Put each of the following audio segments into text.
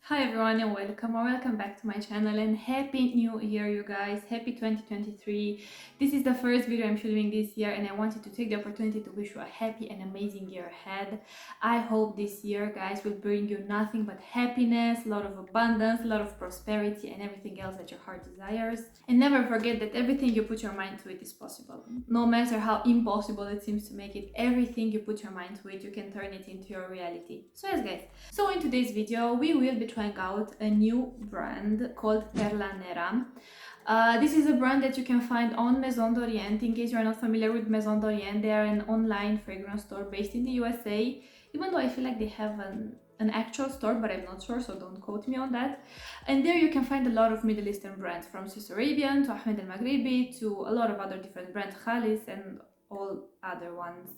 Hi everyone and welcome or welcome back to my channel and happy new year you guys, happy 2023. This is the first video I'm filming this year and I wanted to take the opportunity to wish you a happy and amazing year ahead. I hope this year guys will bring you nothing but happiness, a lot of abundance, a lot of prosperity and everything else that your heart desires. And never forget that everything you put your mind to it is possible. No matter how impossible it seems to make it, everything you put your mind to it, you can turn it into your reality. So yes guys, so in today's video we will be trying out a new brand called PEARLA NERA. This is a brand that you can find on Maison Orient. In case you are not familiar with Maison Orient, they are an online fragrance store based in the USA, even though I feel like they have an actual store, but I'm not sure, so don't quote me on that. And there you can find a lot of Middle Eastern brands, from Swiss Arabian to Ahmed El Maghribi to a lot of other different brands, Khalis and all other ones.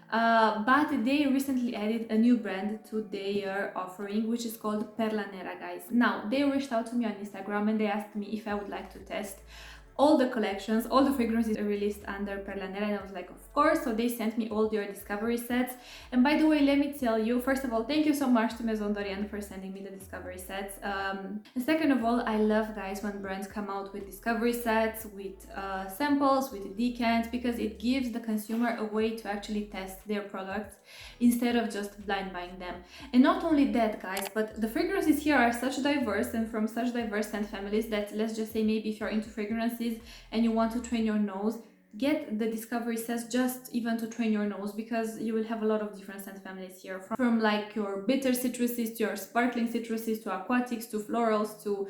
But they recently added a new brand to their offering, which is called PEARLA NERA, guys. Now, they reached out to me on Instagram and they asked me if I would like to test all the collections, all the fragrances are released under PEARLA NERA, and I was like, of course. So they sent me all their discovery sets. And by the way, let me tell you, first of all, thank you so much to Maison Orient for sending me the discovery sets. And second of all, I love guys when brands come out with discovery sets, with samples, with decants, because it gives the consumer a way to actually test their products instead of just blind buying them. And not only that guys, but the fragrances here are such diverse and from such diverse scent families that, let's just say, maybe if you're into fragrances and you want to train your nose, get the discovery sets just even to train your nose, because you will have a lot of different scent families here, from like your bitter citruses to your sparkling citruses to aquatics to florals to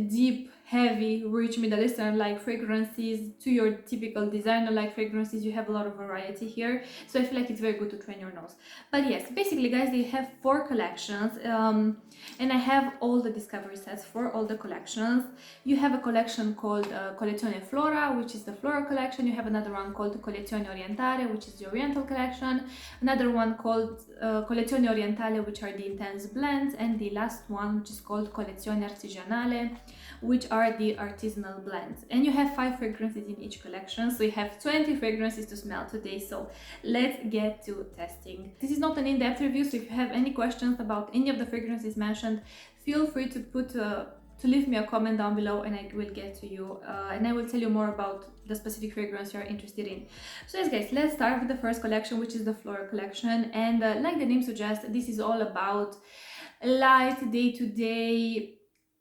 deep, heavy, rich Middle Eastern like fragrances to your typical designer like fragrances. You have a lot of variety here, so I feel like it's very good to train your nose. But yes, basically guys, they have 4 collections and I have all the discovery sets for all the collections. You have a collection called Collezione Flora, which is the Flora collection. You have another one called Collezione Orientare, which is the Oriental collection. Another one called Collezione Orientale, which are the intense blends. And the last one, which is called Collezione Artigianale, which are the artisanal blends. And you have 5 fragrances in each collection, so you have 20 fragrances to smell today. So let's get to testing. This is not an in-depth review, so if you have any questions about any of the fragrances mentioned, feel free to leave me a comment down below and I will get to you and I will tell you more about the specific fragrance you're interested in. So yes guys, let's start with the first collection, which is the Flora collection. And like the name suggests, this is all about light, day-to-day,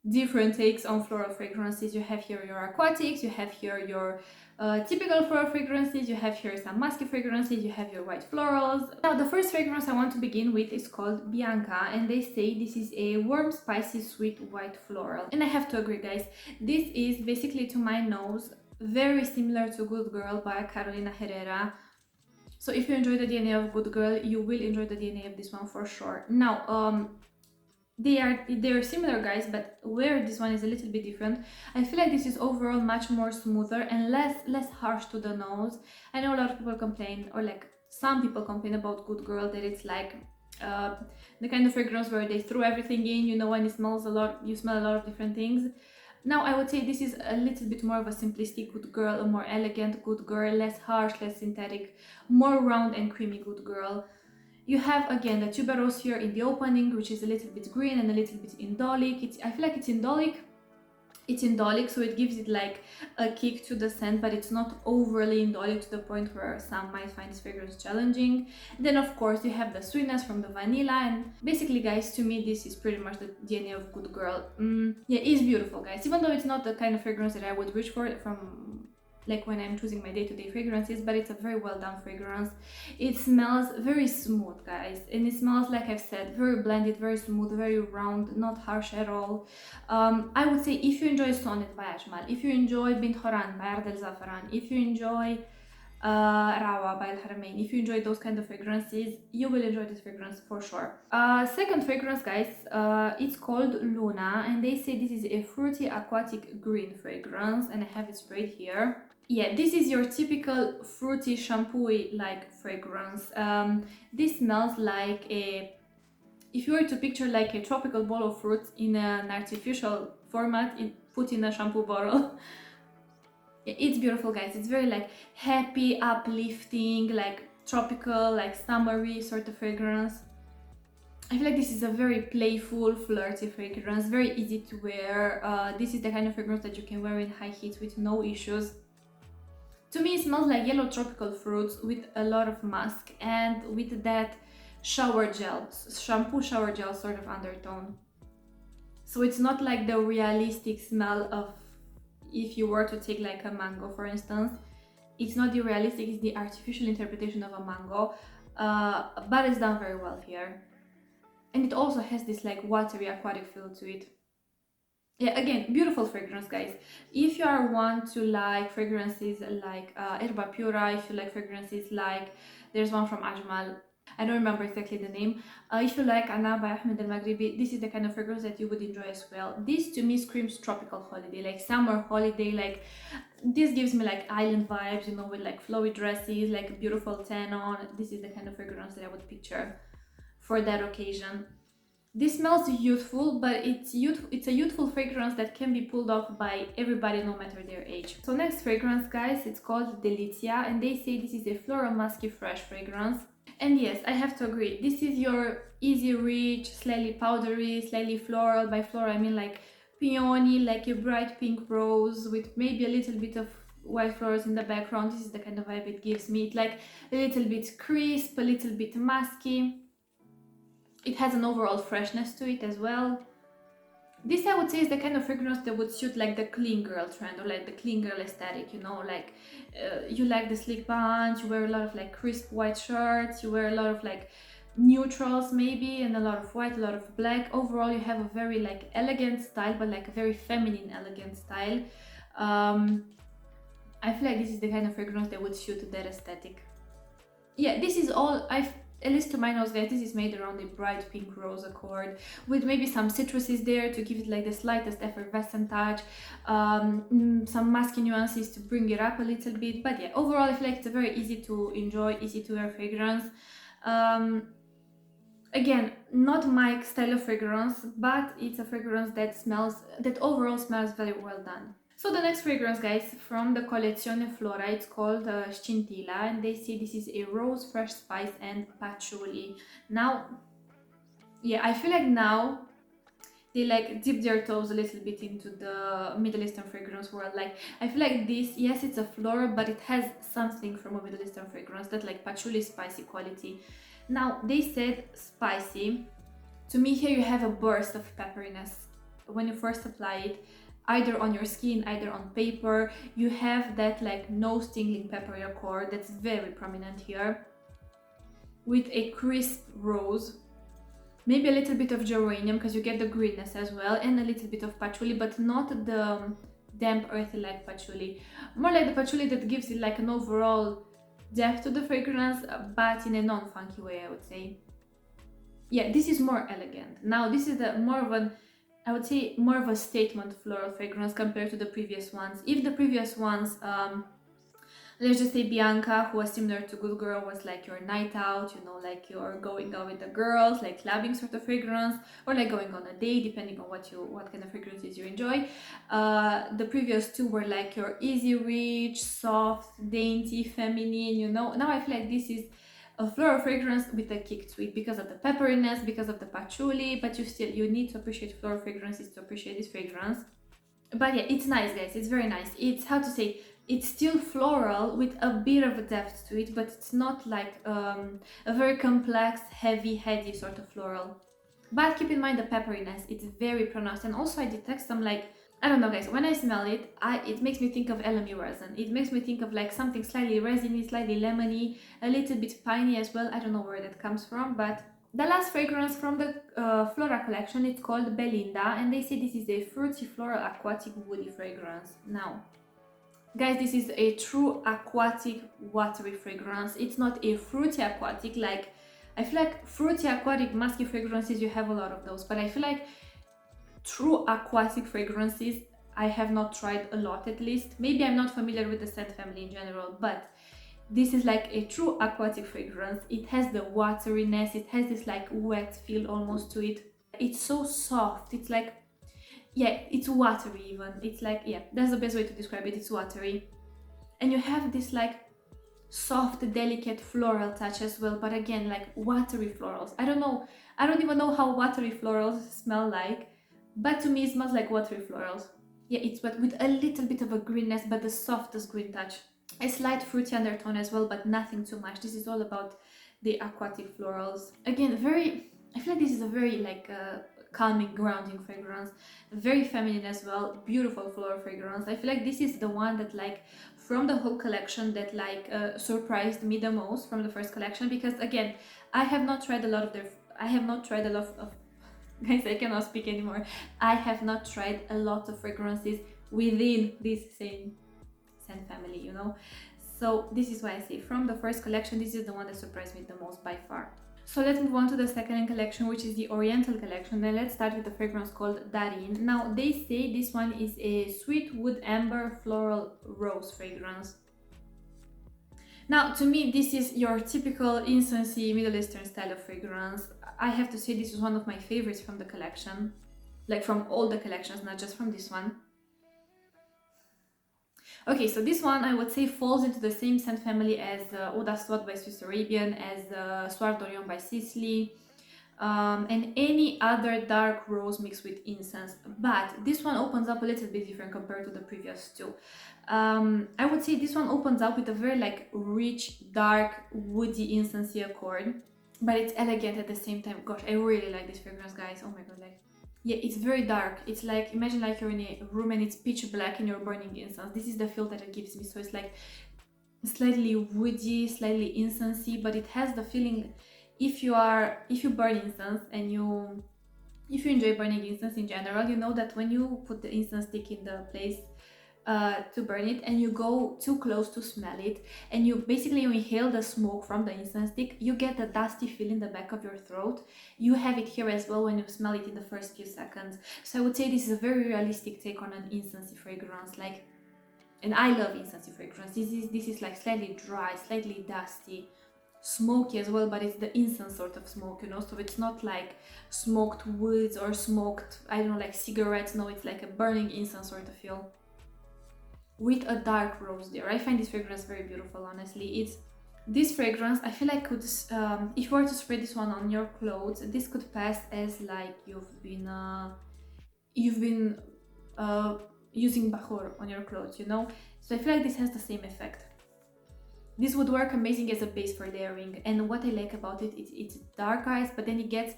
different takes on floral fragrances. You have here your aquatics, you have here your typical floral fragrances, you have here some musky fragrances, you have your white florals. Now the first fragrance I want to begin with is called Bianca, and they say this is a warm, spicy, sweet white floral. And I have to agree guys, this is basically, to my nose, very similar to Good Girl by Carolina Herrera. So if you enjoy the DNA of Good Girl, you will enjoy the DNA of this one for sure. Now they're similar guys, but where this one is a little bit different, I feel like this is overall much more smoother and less harsh to the nose. I know a lot of people complain, or like some people complain about Good Girl, that it's like the kind of fragrance where they throw everything in, you know, and it smells a lot, you smell a lot of different things. Now I would say this is a little bit more of a simplistic Good Girl, a more elegant Good Girl, less harsh, less synthetic, more round and creamy Good Girl. You have again the tuberose here in the opening, which is a little bit green and a little bit indolic. I feel like it's indolic, so it gives it like a kick to the scent, but it's not overly indolic to the point where some might find this fragrance challenging. Then of course you have the sweetness from the vanilla, and basically guys, to me this is pretty much the DNA of Good Girl. Yeah, it's beautiful guys, even though it's not the kind of fragrance that I would reach for from like when I'm choosing my day-to-day fragrances, but it's a very well done fragrance. It smells very smooth guys, and it smells, like I've said, very blended, very smooth, very round, not harsh at all. I would say if you enjoy Sonnet by Ajmal, if you enjoy Bint Horan by Ardel Zafaran, if you enjoy Rawa by Al Haramain, if you enjoy those kind of fragrances, you will enjoy this fragrance for sure. Second fragrance guys, it's called Luna, and they say this is a fruity aquatic green fragrance, and I have it sprayed here. Yeah, this is your typical fruity shampoo-y like fragrance. This smells like if you were to picture like a tropical bowl of fruits in an artificial format, put in a shampoo bottle. It's beautiful guys, it's very like happy, uplifting, like tropical, like summery sort of fragrance. I feel like this is a very playful, flirty fragrance, very easy to wear. This is the kind of fragrance that you can wear in high heat with no issues. To me, it smells like yellow tropical fruits with a lot of musk and with that shower gel, shampoo shower gel sort of undertone. So it's not like the realistic smell of if you were to take like a mango, for instance. It's not the realistic, it's the artificial interpretation of a mango, but it's done very well here. And it also has this like watery aquatic feel to it. Yeah, again, beautiful fragrance, guys. If you are one to like fragrances like Erba Pura, if you like fragrances like, there's one from Ajmal, I don't remember exactly the name. If you like Ana by Ahmed El Maghribi, this is the kind of fragrance that you would enjoy as well. This to me screams tropical holiday, like summer holiday, like this gives me like island vibes, you know, with like flowy dresses, like beautiful tan on. This is the kind of fragrance that I would picture for that occasion. This smells youthful, but it's a youthful fragrance that can be pulled off by everybody, no matter their age. So next fragrance, guys, it's called Delizia, and they say this is a floral musky fresh fragrance. And yes, I have to agree, this is your easy reach, slightly powdery, slightly floral. By floral I mean like peony, like a bright pink rose with maybe a little bit of white flowers in the background. This is the kind of vibe it gives me. It's like a little bit crisp, a little bit musky. It has an overall freshness to it as well. This I would say is the kind of fragrance that would suit like the clean girl trend or like the clean girl aesthetic, you know, like you like the sleek buns, you wear a lot of like crisp white shirts, you wear a lot of like neutrals maybe, and a lot of white, a lot of black. Overall you have a very like elegant style, but like a very feminine elegant style. I feel like this is the kind of fragrance that would suit that aesthetic. Yeah, this is all at least to my nose, guys, this is made around a bright pink rose accord with maybe some citruses there to give it like the slightest effervescent touch, some musky nuances to bring it up a little bit. But yeah, overall I feel like it's a very easy to enjoy, easy to wear fragrance. Again, not my style of fragrance, but it's a fragrance that overall smells very well done. So the next fragrance, guys, from the Collezione Flora, it's called Scintilla, and they say this is a rose, fresh spice and patchouli. Now, yeah, I feel like now they like dip their toes a little bit into the Middle Eastern fragrance world. Like, I feel like this, yes, it's a floral, but it has something from a Middle Eastern fragrance, that like patchouli spicy quality. Now, they said spicy. To me, here you have a burst of pepperiness when you first apply it, either on your skin, either on paper. You have that like nose tingling peppery accord that's very prominent here, with a crisp rose, maybe a little bit of geranium because you get the greenness as well, and a little bit of patchouli, but not the damp earthy like patchouli, more like the patchouli that gives it like an overall depth to the fragrance, but in a non-funky way, I would say. Yeah, this is more elegant. Now this is more of an, I would say, more of a statement floral fragrance compared to the previous ones. If the previous ones, let's just say Bianca, who was similar to Good Girl, was like your night out, you know, like you're going out with the girls, like clubbing sort of fragrance, or like going on a date, depending on what kind of fragrances you enjoy. The previous two were like your easy reach, soft, dainty, feminine, you know. Now I feel like this is a floral fragrance with a kick to it because of the pepperiness, because of the patchouli, but you need to appreciate floral fragrances to appreciate this fragrance. But yeah, it's nice, guys, it's very nice. It's, how to say, it's still floral with a bit of a depth to it, but it's not like a very complex, heavy, heady sort of floral. But keep in mind the pepperiness, it's very pronounced, and also I detect some like, I don't know, guys, when I smell it, it makes me think of elemi resin. It makes me think of like something slightly resiny, slightly lemony, a little bit piney as well. I don't know where that comes from, but the last fragrance from the Flora collection, it's called Belinda, and they say this is a fruity, floral, aquatic, woody fragrance. Now, guys, this is a true aquatic, watery fragrance. It's not a fruity aquatic, like, I feel like fruity aquatic musky fragrances, you have a lot of those, but I feel like true aquatic fragrances I have not tried a lot, at least. Maybe I'm not familiar with the scent family in general, but this is like a true aquatic fragrance. It has the wateriness, it has this like wet feel almost to it. It's so soft, it's like, yeah, it's watery even. It's like, yeah, that's the best way to describe it, it's watery. And you have this like soft, delicate floral touch as well, but again, like watery florals. I don't know, I don't even know how watery florals smell like, but to me it smells like watery florals. Yeah, it's wet with a little bit of a greenness, but the softest green touch. A slight fruity undertone as well, but nothing too much. This is all about the aquatic florals. Again, I feel like this is a very like calming, grounding fragrance. Very feminine as well. Beautiful floral fragrance. I feel like this is the one that like from the whole collection that like surprised me the most from the first collection, because again, I have not tried a lot of guys, I cannot speak anymore. I have not tried a lot of fragrances within this same scent family, you know. So this is why I say from the first collection, this is the one that surprised me the most by far. So let's move on to the second collection, which is the Oriental collection. Then let's start with the fragrance called Dareen. Now they say this one is a sweet wood amber floral rose fragrance. Now to me this is your typical incensey Middle Eastern style of fragrance. I have to say this is one of my favorites from the collection, like from all the collections, not just from this one. Okay, so this one I would say falls into the same scent family as Eau d'Aswad by Swiss Arabian, as Soir d'Orient by Sicily, and any other dark rose mixed with incense. But this one opens up a little bit different compared to the previous two. I would say this one opens up with a very like rich, dark, woody, incensey accord, but it's elegant at the same time. Gosh, I really like this fragrance, guys. Oh my god, like, yeah, it's very dark. It's like, imagine like you're in a room and it's pitch black and you're burning incense. This is the feel that it gives me. So it's like slightly woody, slightly incensey, but it has the feeling, if you burn incense and if you enjoy burning incense in general, you know that when you put the incense stick in the place to burn it and you go too close to smell it and you inhale the smoke from the incense stick, you get a dusty feel in the back of your throat. You have it here as well when you smell it in the first few seconds. So I would say this is a very realistic take on an incensey fragrance, like, and I love incensey fragrance. This is like slightly dry, slightly dusty, smoky as well, but it's the incense sort of smoke, you know, so it's not like smoked woods or smoked, I don't know, like cigarettes. No, it's like a burning incense sort of feel with a dark rose there. I find this fragrance very beautiful, honestly. This fragrance, I feel like could, if you were to spray this one on your clothes, this could pass as like you've been using bahur on your clothes, you know. So I feel like this has the same effect. This would work amazing as a base for layering, and what I like about it, it's dark eyes, but then it gets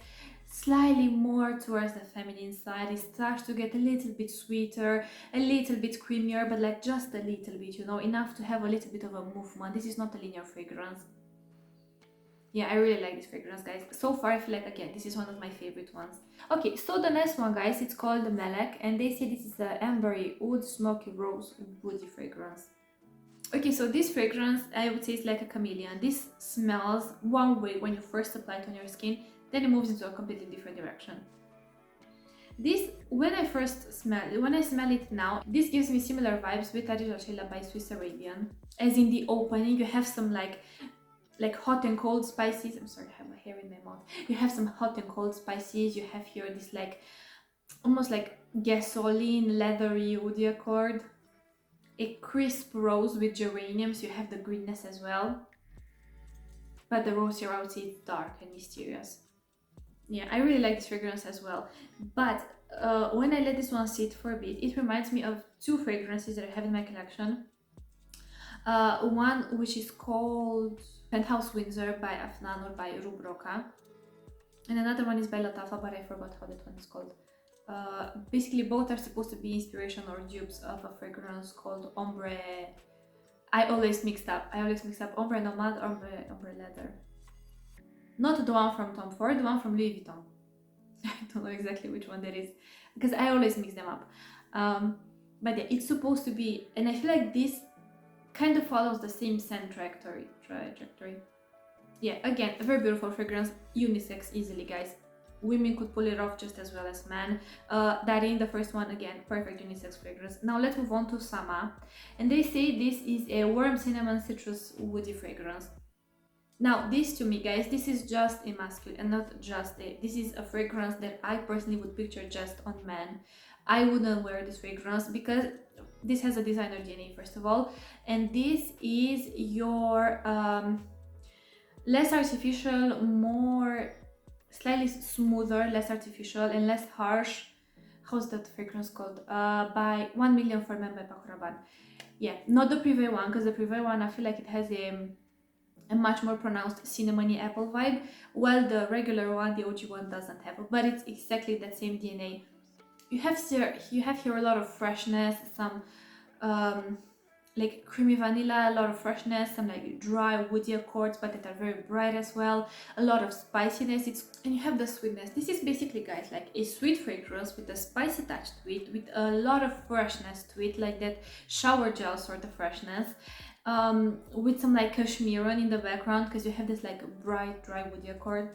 slightly more towards the feminine side. It starts to get a little bit sweeter, a little bit creamier, but like just a little bit, you know, enough to have a little bit of a movement. This is not a linear fragrance. Yeah, I really like this fragrance, guys. So far, I feel like, again, this is one of my favorite ones. Okay, so the next one, guys, it's called the Malak, and they say this is a ambery oud smoky rose woody fragrance. Okay, so this fragrance, I would say, is like a chameleon. This smells one way when you first apply it on your skin, then it moves into a completely different direction. This, when I smell it now, this gives me similar vibes with Artigianale by Swiss Arabian. As in the opening, you have some like hot and cold spices. I'm sorry, I have my hair in my mouth. You have some hot and cold spices. You have here this like almost like gasoline, leathery, woody accord. A crisp rose with geraniums. You have the greenness as well. But the rose here, I would say, is dark and mysterious. Yeah, I really like this fragrance as well. But when I let this one sit for a bit, it reminds me of two fragrances that I have in my collection. One which is called Penthouse Windsor by Afnan or by Aroub, and another one is by Latafa, but I forgot how that one is called. Basically, both are supposed to be inspiration or dupes of a fragrance called Ombre. I always mix up Ombre Nomad, Ombre Leather. Not the one from Tom Ford, the one from Louis Vuitton. I don't know exactly which one that is, because I always mix them up. But yeah, it's supposed to be, and I feel like this kind of follows the same scent trajectory. Yeah, again, a very beautiful fragrance, unisex easily, guys. Women could pull it off just as well as men. Dareen, the first one, again, perfect unisex fragrance. Now let's move on to Sama. And they say this is a warm cinnamon citrus woody fragrance. Now this, to me, guys, this is just a masculine and not just a, this is a fragrance that I personally would picture just on men. I wouldn't wear this fragrance because this has a designer DNA, first of all, and this is your less artificial, more slightly smoother, less artificial, and less harsh. How's that fragrance called? By 1 Million for Men by Paco Rabanne. Yeah, not the Privé one, because the Privé one, I feel like it has a much more pronounced cinnamony apple vibe, while the regular one, the OG one, doesn't have, but it's exactly that same DNA. You have here a lot of freshness, some like creamy vanilla, a lot of freshness, some like dry woody accords, but that are very bright as well, a lot of spiciness. And you have the sweetness. This is basically, guys, like a sweet fragrance with a spice attached to it, with a lot of freshness to it, like that shower gel sort of freshness, with some like cashmere in the background, because you have this like bright dry woody accord,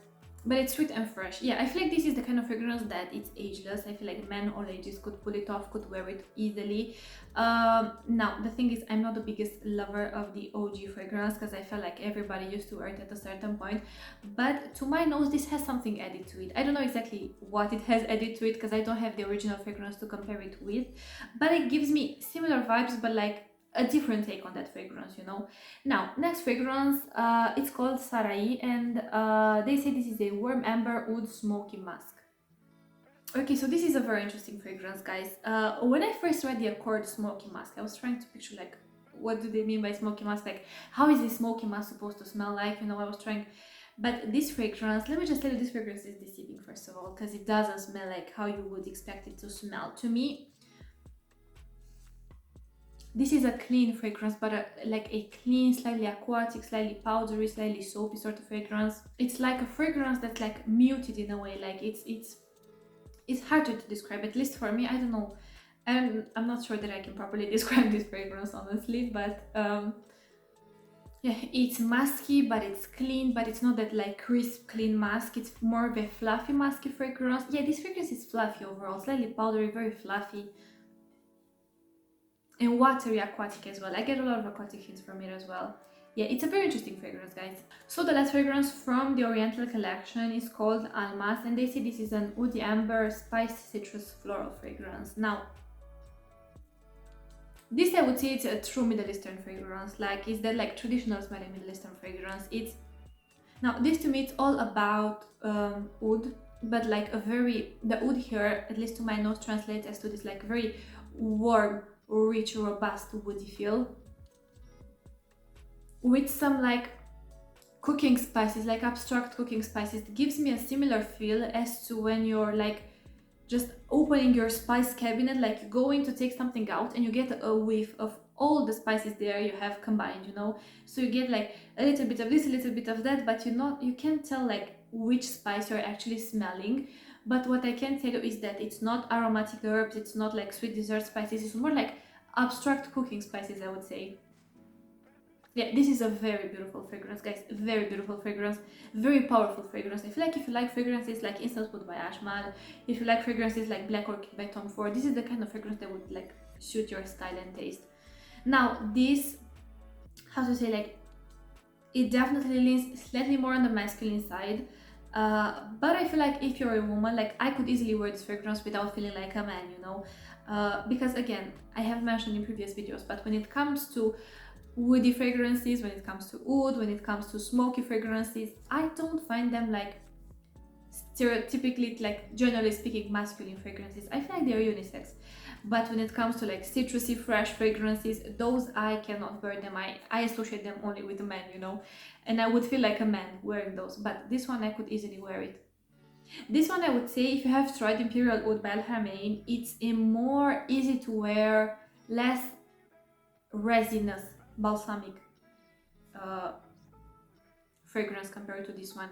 but it's sweet and fresh. Yeah, I feel like this is the kind of fragrance that it's ageless. I feel like men all ages could pull it off, could wear it easily. Now, the thing is, I'm not the biggest lover of the OG fragrance, because I feel like everybody used to wear it at a certain point. But to my nose, this has something added to it. I don't know exactly what it has added to it, because I don't have the original fragrance to compare it with. But it gives me similar vibes, but like a different take on that fragrance, you know. Now, next fragrance, it's called Saraai, and they say this is a warm amber wood smoky musk. Okay, so this is a very interesting fragrance, guys. When I first read the Accord smoky musk, I was trying to picture like, what do they mean by smoky musk? Like, how is this smoky musk supposed to smell like? You know, I was trying. But this fragrance, let me just tell you, this fragrance is deceiving, first of all, because it doesn't smell like how you would expect it to smell. To me, this is a clean fragrance, but like a clean, slightly aquatic, slightly powdery, slightly soapy sort of fragrance. It's like a fragrance that's like muted in a way. Like it's harder to describe, at least for me. I don't know. I'm not sure that I can properly describe this fragrance, honestly, but yeah, it's musky, but it's clean, but it's not that like crisp, clean musk. It's more of a fluffy, musky fragrance. Yeah, this fragrance is fluffy overall, slightly powdery, very fluffy. And watery, aquatic as well. I get a lot of aquatic hints from it as well. Yeah, it's a very interesting fragrance, guys. So the last fragrance from the Oriental collection is called Almas, and they say this is an woody amber, spiced citrus floral fragrance. Now, this I would say it's a true Middle Eastern fragrance. Like, it's that like traditional smelling Middle Eastern fragrance. Now this to me it's all about oud, but like the oud here, at least to my nose, translates as to this like very warm, rich, robust woody feel, with some like cooking spices, like abstract cooking spices. It gives me a similar feel as to when you're like just opening your spice cabinet, like you're going to take something out and you get a whiff of all the spices there you have combined, you know. So you get like a little bit of this, a little bit of that, but you can't tell like which spice you're actually smelling. But what I can tell you is that it's not aromatic herbs, it's not like sweet dessert spices, it's more like abstract cooking spices, I would say. Yeah, this is a very beautiful fragrance, guys. Very beautiful fragrance, very powerful fragrance. I feel like if you like fragrances like Incense Wood by Ashmal, if you like fragrances like Black Orchid by Tom Ford, this is the kind of fragrance that would like suit your style and taste. Now, this, how to say, like, it definitely leans slightly more on the masculine side. But I feel like if you're a woman, like I could easily wear this fragrance without feeling like a man, you know? Because again, I have mentioned in previous videos, but when it comes to woody fragrances, when it comes to oud, when it comes to smoky fragrances, I don't find them like stereotypically, like generally speaking, masculine fragrances. I feel like they're unisex. But when it comes to like citrusy, fresh fragrances, those I cannot wear them. I associate them only with men, you know, and I would feel like a man wearing those. But this one I could easily wear it. This one I would say, if you have tried Imperial Oud by Al Haramain, it's a more easy to wear, less resinous, balsamic fragrance compared to this one.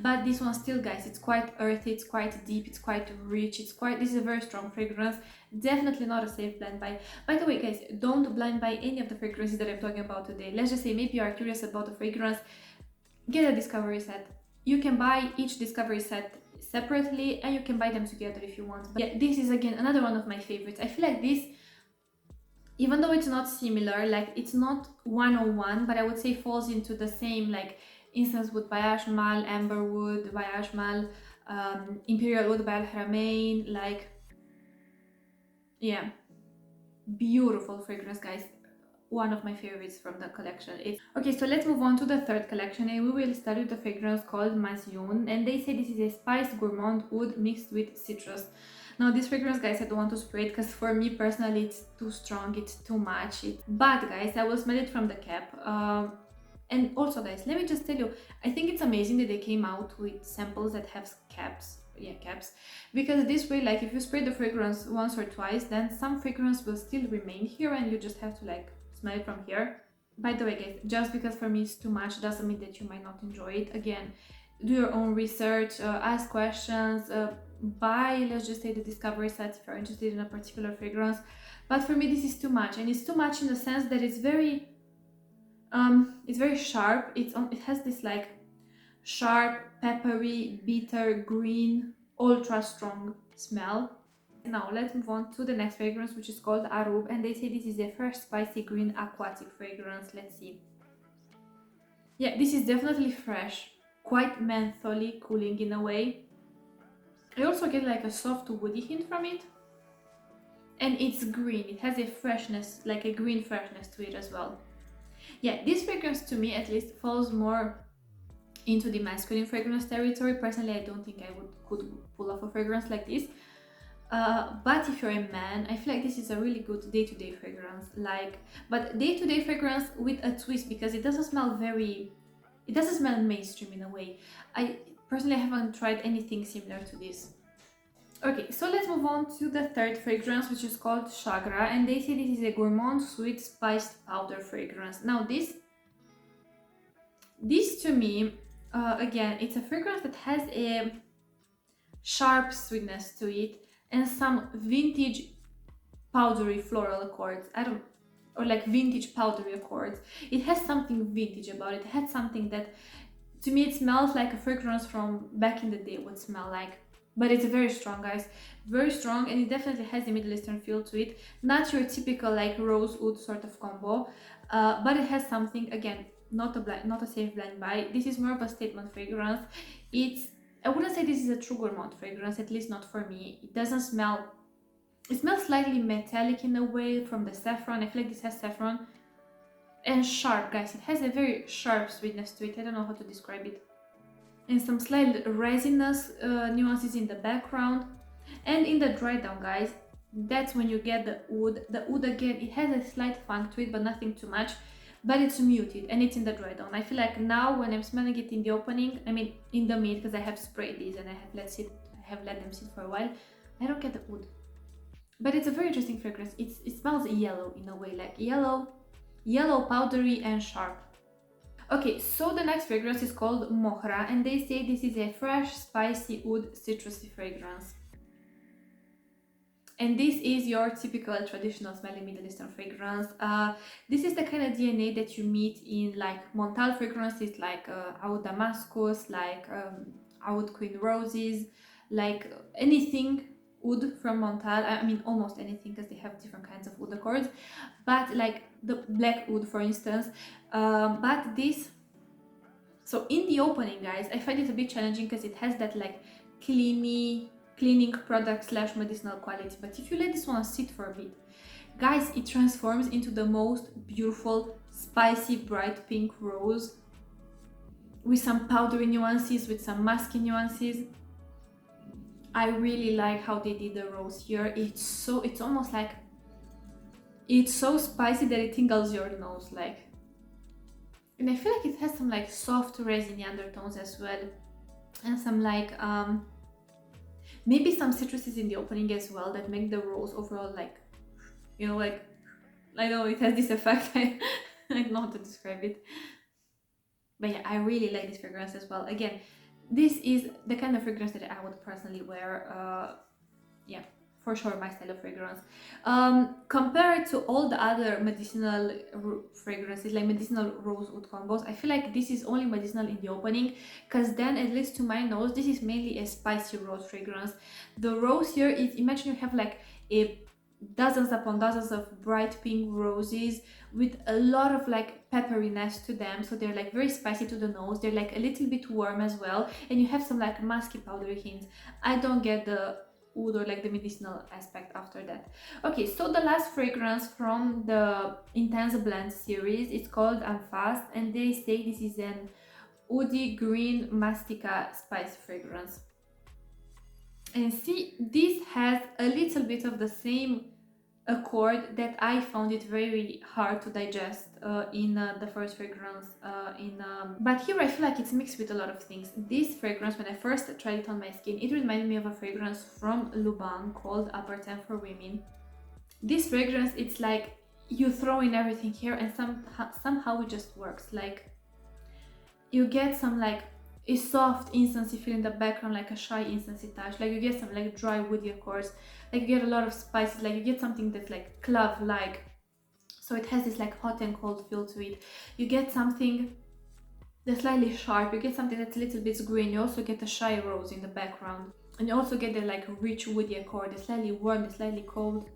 But this one still, guys, it's quite earthy, it's quite deep, it's quite rich, this is a very strong fragrance. Definitely not a safe blind buy. By the way, guys, don't blind buy any of the fragrances that I'm talking about today. Let's just say maybe you are curious about the fragrance, get a discovery set. You can buy each discovery set separately and you can buy them together if you want. But yeah, this is again another one of my favorites. I feel like this, even though it's not similar, like it's not 101, but I would say falls into the same like Incense Wood by Ashmal, Amber Wood by Ashmal, Imperial Wood by Al Haramain, like, yeah, beautiful fragrance, guys. one of my favorites from the collection. Okay, so let's move on to the third collection, and we will start with the fragrance called Mazyoon, and they say this is a spiced gourmand oud mixed with citrus. Now this fragrance, guys, I don't want to spray it because for me personally it's too strong, it's too much. But guys, I will smell it from the cap. And also, guys, let me just tell you, I think it's amazing that they came out with samples that have caps. Yeah, caps, because this way, like, if you spray the fragrance once or twice, then some fragrance will still remain here and you just have to like smell it from here. By the way, guys, just because for me it's too much doesn't mean that you might not enjoy it. Again, do your own research, ask questions, buy, let's just say, the discovery sets if you're interested in a particular fragrance. But for me this is too much, and it's too much in the sense that it's very sharp. It has this like sharp, peppery, bitter, green, ultra strong smell. Now let's move on to the next fragrance, which is called Aroub, and they say this is a fresh, spicy, green, aquatic fragrance. Let's see. Yeah, this is definitely fresh, quite mentholy, cooling in a way. I also get like a soft woody hint from it, and it's green. It has a freshness, like a green freshness to it as well. Yeah, this fragrance to me at least falls more into the masculine fragrance territory. Personally, I don't think I could pull off a fragrance like this. But if you're a man, I feel like this is a really good day-to-day fragrance. But day-to-day fragrance with a twist, because it doesn't smell mainstream in a way. I personally haven't tried anything similar to this. Okay, so let's move on to the third fragrance, which is called Shagra, and they say this is a gourmand sweet spiced powder fragrance. Now this to me, again, it's a fragrance that has a sharp sweetness to it and some vintage powdery floral accords. Or like vintage powdery accords. It has something vintage about it. It had something that, to me, it smells like a fragrance from back in the day would smell like. But it's very strong, guys, very strong, and it definitely has a Middle Eastern feel to it. Not your typical like rose oud sort of combo, but it has something, again, not a safe blind buy. This is more of a statement fragrance. I wouldn't say this is a true gourmand fragrance, at least not for me. It doesn't smell. It smells slightly metallic in a way from the saffron. I feel like this has saffron, and sharp, guys. It has a very sharp sweetness to it. I don't know how to describe it. And some slight resinous nuances in the background, and in the dry down, guys, that's when you get the oud. The oud, again, it has a slight funk to it, but nothing too much, but it's muted, and it's in the dry down. I feel like now when I'm smelling it in the opening, I mean in the mid, because I have sprayed these and I have let them sit for a while, I don't get the oud. But it's a very interesting fragrance. It smells yellow in a way, like yellow, powdery and sharp. Okay, so the next fragrance is called Mohra, and they say this is a fresh, spicy oud citrusy fragrance. And this is your typical traditional smelling Middle Eastern fragrance. This is the kind of DNA that you meet in like Montal fragrances, like Oud Damascus, like Oud Queen Roses, like anything oud from Montal. I mean almost anything, because they have different kinds of oud accords, but like the black oud, for instance. But this, so in the opening, guys, I find it a bit challenging because it has that like cleaning product / medicinal quality. But if you let this one sit for a bit, guys, it transforms into the most beautiful, spicy, bright pink rose with some powdery nuances, with some musky nuances. I really like how they did the rose here. It's almost like, it's so spicy that it tingles your nose, like. And I feel like it has some like soft resiny undertones as well, and some like maybe some citruses in the opening as well that make the rose overall like, you know, like, I know it has this effect. I don't know how to describe it, but yeah, I really like this fragrance as well. Again, this is the kind of fragrance that I would personally wear. Yeah, for sure, my style of fragrance. Compared to all the other medicinal fragrances, like medicinal rose oud combos, I feel like this is only medicinal in the opening, because then, at least to my nose, this is mainly a spicy rose fragrance. The rose here is, imagine you have like dozens upon dozens of bright pink roses with a lot of like pepperiness to them, so they're like very spicy to the nose. They're like a little bit warm as well, and you have some like musky powdery hints. I don't get the oud or like the medicinal aspect after that. Okay, so the last fragrance from the Intense Blend series, it's called Anfass, and they say this is an woody green mastica spice fragrance. And see, this has a little bit of the same accord that I found it very hard to digest in the first fragrance but here I feel like it's mixed with a lot of things. This fragrance, when I first tried it on my skin, it reminded me of a fragrance from Luban called Appartement for Women. This fragrance, it's like you throw in everything here and somehow it just works. Like you get some like a soft incensey feel in the background, like a shy incensey touch, like you get some like dry woody accords, like you get a lot of spices, like you get something that's like clove like, so it has this like hot and cold feel to it. You get something that's slightly sharp, you get something that's a little bit green, you also get a shy rose in the background, and you also get the like rich woody accord, the slightly warm, the slightly cold.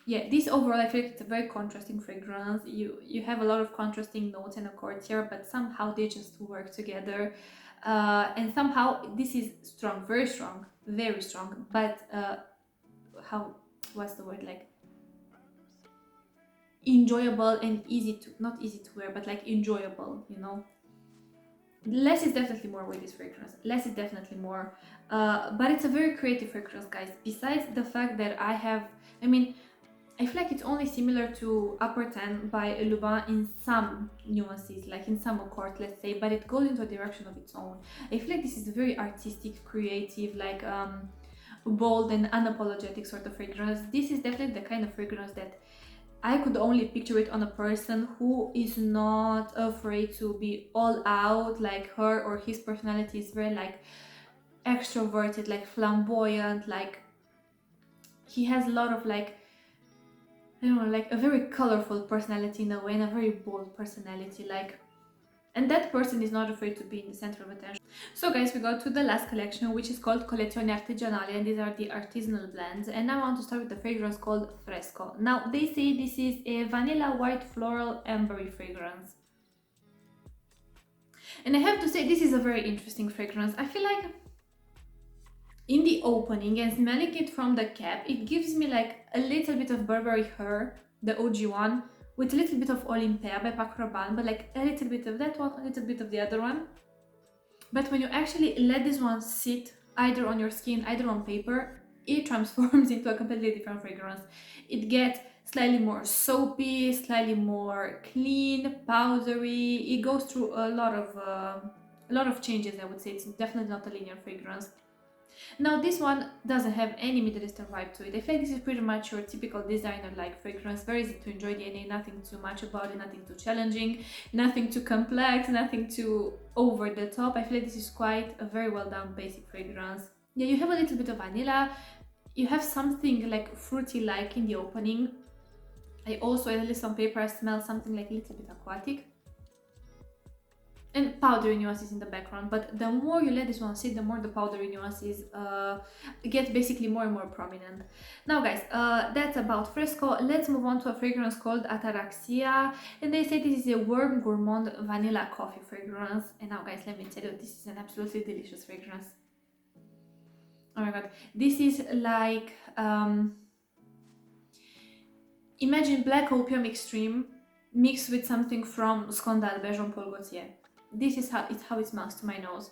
Yeah, this overall I feel like it's a very contrasting fragrance. You have a lot of contrasting notes and accords here, but somehow they just work together. And somehow this is strong, very strong, very strong. But what's the word, like enjoyable and easy to, not easy to wear, but like enjoyable, you know. Less is definitely more with this fragrance. Less is definitely more. But it's a very creative fragrance, guys. Besides the fact that I feel like it's only similar to Appartement by Luban in some nuances, like in some accord, let's say, but it goes into a direction of its own. I feel like this is a very artistic, creative, like bold and unapologetic sort of fragrance. This is definitely the kind of fragrance that I could only picture it on a person who is not afraid to be all out, like her or his personality is very like extroverted, like flamboyant, like he has a lot of like, I don't know, like a very colorful personality in a way, and a very bold personality, like, and that person is not afraid to be in the center of attention. So guys, we go to the last collection, which is called Collezione Artigianale, and these are the artisanal blends. And now I want to start with the fragrance called Fresco. Now they say this is a vanilla white floral ambery fragrance. And I have to say, this is a very interesting fragrance. I feel like in the opening and smelling it from the cap, it gives me like a little bit of Burberry Her, the OG one, with a little bit of Oriental by Paco Rabanne, but like a little bit of that one, a little bit of the other one. But when you actually let this one sit either on your skin, either on paper, it transforms into a completely different fragrance. It gets slightly more soapy, slightly more clean, powdery. It goes through a lot of changes, I would say. It's definitely not a linear fragrance. Now this one doesn't have any Middle Eastern vibe to it. I feel like this is pretty much your typical designer-like fragrance, very easy to enjoy DNA, nothing too much about it, nothing too challenging, nothing too complex, nothing too over the top. I feel like this is quite a very well done basic fragrance. Yeah, you have a little bit of vanilla, you have something like fruity-like in the opening. I also, at least on paper, I smell something like a little bit aquatic. And powdery nuances in the background, but the more you let this one sit, the more the powdery nuances get basically more and more prominent. Now guys, that's about Fresco. Let's move on to a fragrance called Ataraxia, and they say this is a warm gourmand vanilla coffee fragrance. And now guys, let me tell you, this is an absolutely delicious fragrance. Oh my god, this is like imagine black opium extreme mixed with something from Scandale by Jean-Paul Gaultier. This is how it smells to my nose.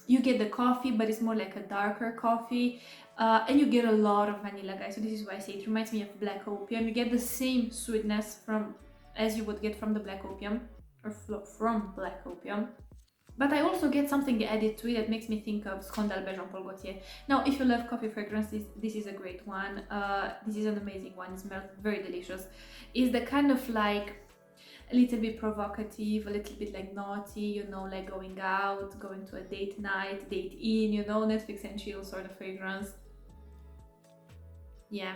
You get the coffee, but it's more like a darker coffee, and you get a lot of vanilla, guys. So this is why I say it reminds me of black opium. You get the same sweetness as you would get from the black opium, or from black opium. But I also get something added to it that makes me think of Scandale by Jean-Paul Gaultier. Now, if you love coffee fragrances, this is a great one. This is an amazing one. It smells very delicious. It's the kind of like a little bit provocative, a little bit like naughty, you know, like going out, going to a date night, date in, you know, Netflix and chill sort of fragrance. Yeah,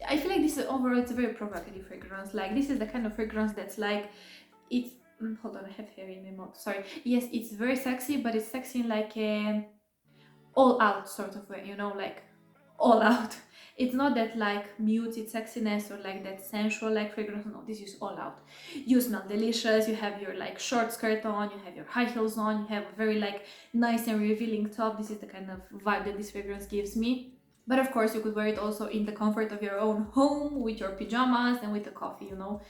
I feel like this is overall, it's a very provocative fragrance. Like this is the kind of fragrance that's like, it's, hold on, I have hair in my mouth, sorry. Yes, it's very sexy, but it's sexy in like a all out sort of way, you know, like all out. It's not that like muted sexiness or like that sensual like fragrance. No, this is all out. You smell delicious. You have your like short skirt on. You have your high heels on. You have a very like nice and revealing top. This is the kind of vibe that this fragrance gives me. But of course, you could wear it also in the comfort of your own home with your pajamas and with a coffee. You know,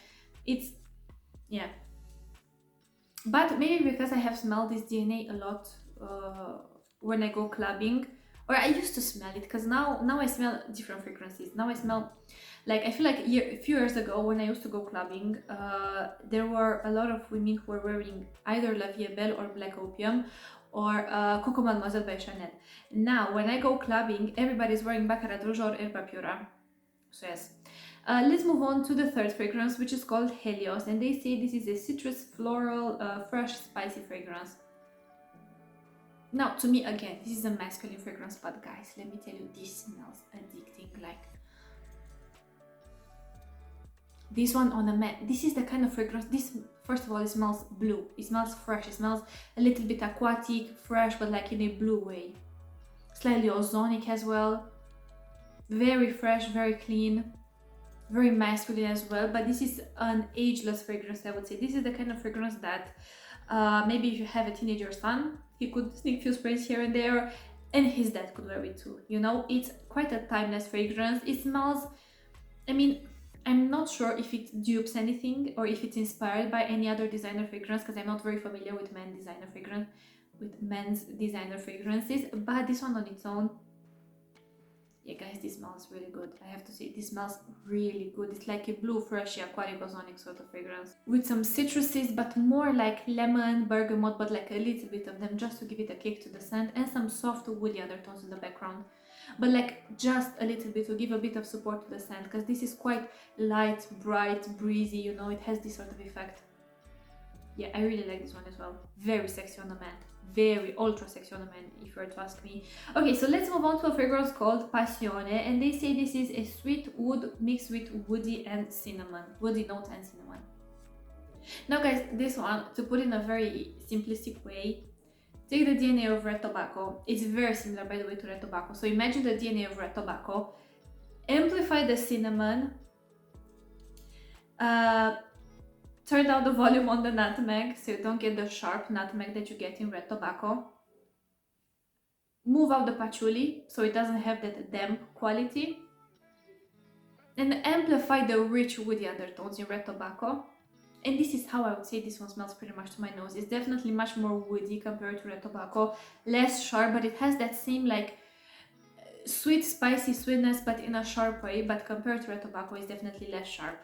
it's yeah. But maybe because I have smelled this DNA a lot when I go clubbing, or I used to smell it, because now I smell different fragrances. Now I smell like, I feel like a few years ago when I used to go clubbing, there were a lot of women who were wearing either La Vie est Belle or Black Opium or Coco Mademoiselle by Chanel. Now when I go clubbing, everybody's wearing Baccarat Rouge or Herba Pura. So yes. Let's move on to the third fragrance, which is called Helios, and they say this is a citrus, floral, fresh, spicy fragrance. Now, to me, again, this is a masculine fragrance, but guys, let me tell you, this smells addicting. Like, this one on a man, this is the kind of fragrance, this, first of all, it smells blue, it smells fresh, it smells a little bit aquatic, fresh, but like in a blue way. Slightly ozonic as well, very fresh, very clean, very masculine as well. But this is an ageless fragrance, I would say. This is the kind of fragrance that maybe if you have a teenager son, he could sneak few sprays here and there, and his dad could wear it too. You know, it's quite a timeless fragrance. It smells, I mean, I'm not sure if it dupes anything or if it's inspired by any other designer fragrance, because I'm not very familiar with men's designer fragrances, but this one on its own, yeah guys, this smells really good. I have to say, this smells really good. It's like a blue, freshy, aquatic, ozonic sort of fragrance with some citruses, but more like lemon, bergamot, but like a little bit of them just to give it a kick to the scent, and some soft woody undertones in the background, but like just a little bit to give a bit of support to the scent, because this is quite light, bright, breezy, you know, it has this sort of effect. Yeah, I really like this one as well. Very sexy on the man. Very ultra sexy on the man, if you were to ask me. Okay, so let's move on to a fragrance called Passione, and they say this is a sweet wood mixed with woody and cinnamon. Woody note and cinnamon. Now guys, this one, to put in a very simplistic way, take the DNA of red tobacco. It's very similar, by the way, to red tobacco. So imagine the DNA of red tobacco, amplify the cinnamon, turn down the volume on the nutmeg so you don't get the sharp nutmeg that you get in red tobacco. Move out the patchouli so it doesn't have that damp quality. And amplify the rich woody undertones in red tobacco. And this is how I would say this one smells pretty much to my nose. It's definitely much more woody compared to red tobacco. Less sharp, but it has that same like sweet, spicy sweetness, but in a sharp way. But compared to red tobacco, it's definitely less sharp.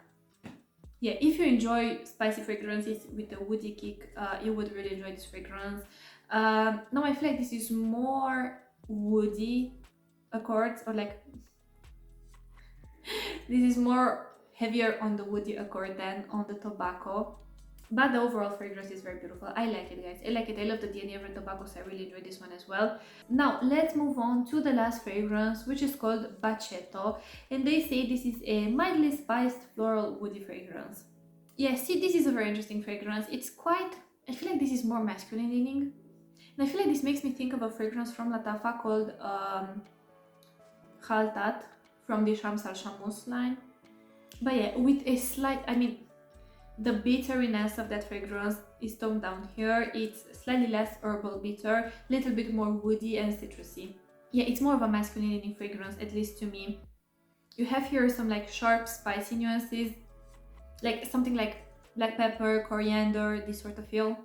Yeah, if you enjoy spicy fragrances with a woody kick, you would really enjoy this fragrance. Now I feel like this is more woody accords, or like this is more heavier on the woody accord than on the tobacco. But the overall fragrance is very beautiful. I like it, guys. I like it. I love the DNA of red tobacco, so I really enjoy this one as well. Now, let's move on to the last fragrance, which is called Bacetto. And they say this is a mildly spiced floral woody fragrance. Yeah, see, this is a very interesting fragrance. It's quite, I feel like this is more masculine leaning. And I feel like this makes me think of a fragrance from Latafa called Khaltat from the Shams Al Shamus line. But yeah, with a slight, I mean, the bitteriness of that fragrance is toned down here. It's slightly less herbal bitter, little bit more woody and citrusy. Yeah, it's more of a masculine leaning fragrance, at least to me. You have here some like sharp, spicy nuances, like something like black pepper, coriander, this sort of feel,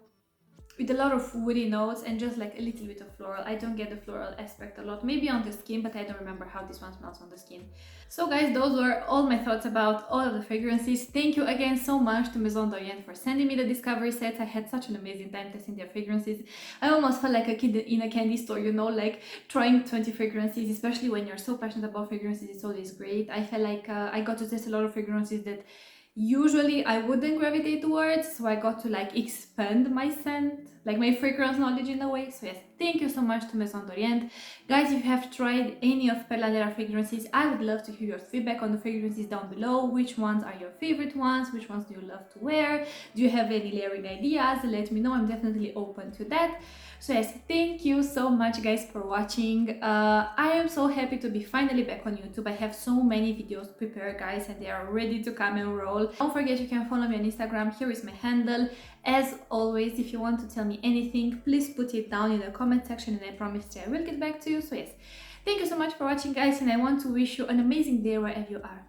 with a lot of woody notes and just like a little bit of floral. I don't get the floral aspect a lot, maybe on the skin, but I don't remember how this one smells on the skin. So guys, those were all my thoughts about all of the fragrances. Thank you again so much to Maison Orient for sending me the discovery sets. I had such an amazing time testing their fragrances. I almost felt like a kid in a candy store, you know, like trying 20 fragrances, especially when you're so passionate about fragrances. It's always great. I felt like I got to test a lot of fragrances that usually I wouldn't gravitate towards, so I got to like expand my scent, like my fragrance knowledge in a way. So yes, thank you so much to Maison d'Orient. Guys, if you have tried any of PEARLA NERA fragrances, I would love to hear your feedback on the fragrances down below. Which ones are your favorite ones? Which ones do you love to wear? Do you have any layering ideas? Let me know, I'm definitely open to that. So yes, thank you so much guys for watching. I am so happy to be finally back on YouTube. I have so many videos prepared guys, and they are ready to come and roll. Don't forget, you can follow me on Instagram. Here is my handle. As always, if you want to tell me anything, please put it down in the comment section and I promise that I will get back to you. So yes, thank you so much for watching guys, and I want to wish you an amazing day wherever you are.